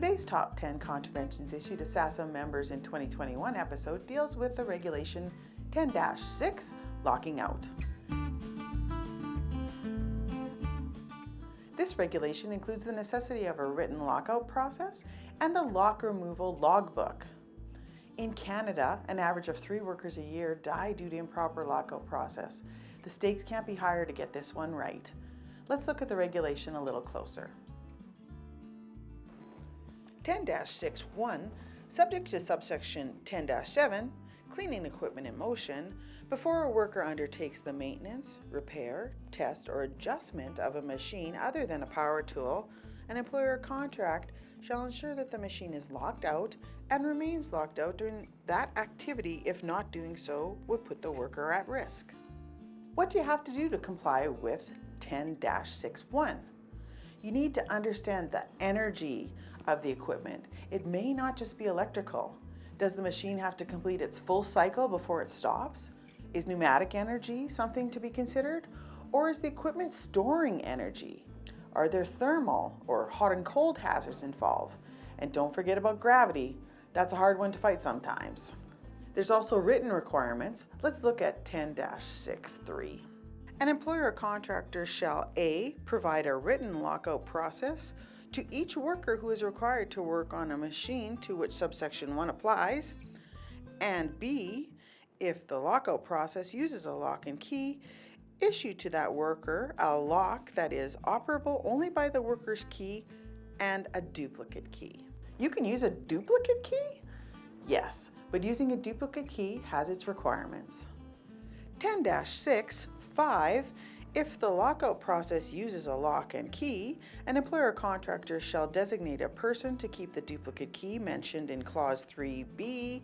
Today's Top 10 Contraventions issued to SASM members in 2021 episode deals with the Regulation 10-6, Locking Out. This regulation includes the necessity of a written lockout process and a lock removal logbook. In Canada, an average of 3 workers a year die due to improper lockout process. The stakes can't be higher to get this one right. Let's look at the regulation a little closer. 10-6.1, subject to subsection 10-7, cleaning equipment in motion, before a worker undertakes the maintenance, repair, test, or adjustment of a machine other than a power tool, an employer contract shall ensure that the machine is locked out and remains locked out during that activity. If not doing so, would put the worker at risk. What do you have to do to comply with 10-6.1? You need to understand the energy of the equipment. It may not just be electrical. Does the machine have to complete its full cycle before it stops? Is pneumatic energy something to be considered? Or is the equipment storing energy? Are there thermal or hot and cold hazards involved? And don't forget about gravity. That's a hard one to fight sometimes. There's also written requirements. Let's look at 10-6.3. An employer or contractor shall A, provide a written lockout process to each worker who is required to work on a machine to which subsection 1 applies, and B, if the lockout process uses a lock and key, issue to that worker a lock that is operable only by the worker's key and a duplicate key. You can use a duplicate key? Yes, but using a duplicate key has its requirements. 10-6.5, if the lockout process uses a lock and key, an employer or contractor shall designate a person to keep the duplicate key mentioned in Clause 3B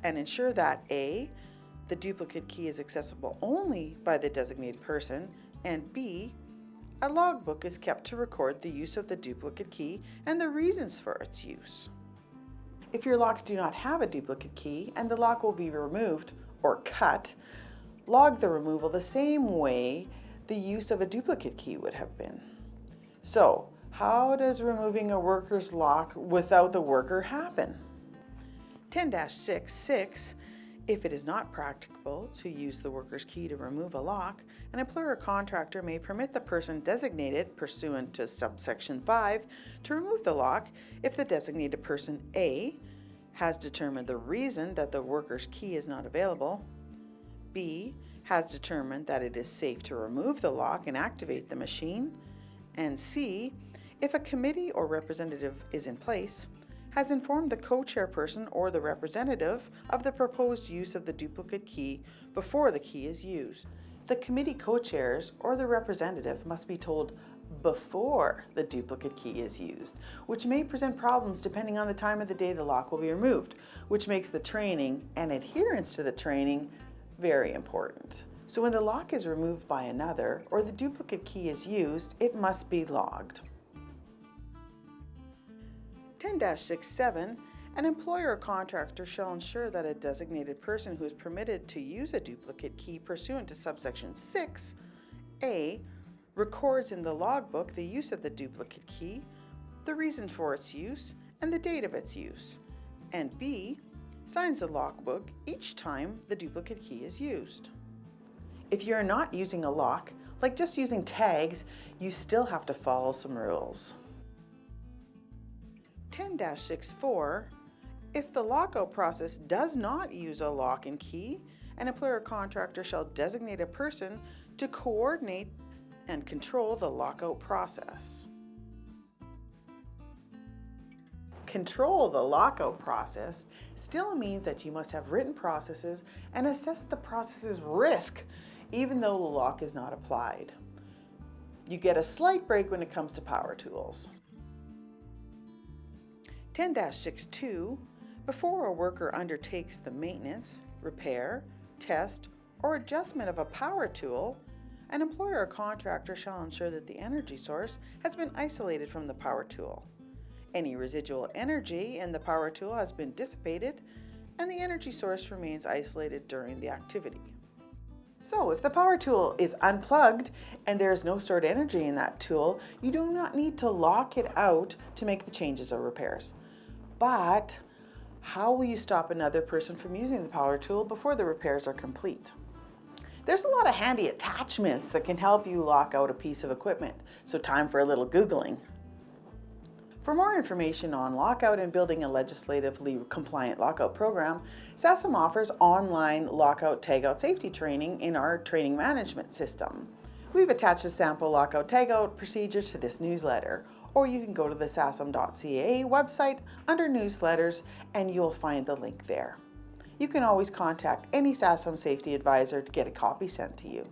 and ensure that A, the duplicate key is accessible only by the designated person, and B, a logbook is kept to record the use of the duplicate key and the reasons for its use. If your locks do not have a duplicate key and the lock will be removed or cut, log the removal the same way the use of a duplicate key would have been. So, how does removing a worker's lock without the worker happen? 10-6.6, if it is not practicable to use the worker's key to remove a lock, an employer or contractor may permit the person designated pursuant to subsection 5 to remove the lock if the designated person A has determined the reason that the worker's key is not available, B has determined that it is safe to remove the lock and activate the machine, and C, if a committee or representative is in place, has informed the co-chairperson or the representative of the proposed use of the duplicate key before the key is used. The committee co-chairs or the representative must be told before the duplicate key is used, which may present problems depending on the time of the day the lock will be removed, which makes the training and adherence to the training very important. So when the lock is removed by another or the duplicate key is used, it must be logged. 10-6.7, an employer or contractor shall ensure that a designated person who is permitted to use a duplicate key pursuant to subsection 6, A, records in the logbook the use of the duplicate key, the reason for its use, and the date of its use, and B, signs the logbook each time the duplicate key is used. If you're not using a lock, like just using tags, you still have to follow some rules. 10-6.4, if the lockout process does not use a lock and key, an employer or contractor shall designate a person to coordinate and control the lockout process. Control the lockout process still means that you must have written processes and assess the process's risk, even though the lock is not applied. You get a slight break when it comes to power tools. 10-6.2, before a worker undertakes the maintenance, repair, test, or adjustment of a power tool, an employer or contractor shall ensure that the energy source has been isolated from the power tool. Any residual energy in the power tool has been dissipated, and the energy source remains isolated during the activity. So if the power tool is unplugged and there is no stored energy in that tool, you do not need to lock it out to make the changes or repairs. But how will you stop another person from using the power tool before the repairs are complete? There's a lot of handy attachments that can help you lock out a piece of equipment, so time for a little Googling. For more information on lockout and building a legislatively compliant lockout program, SASM offers online lockout-tagout safety training in our training management system. We've attached a sample lockout-tagout procedure to this newsletter, or you can go to the sasm.ca website under newsletters and you'll find the link there. You can always contact any SASM safety advisor to get a copy sent to you.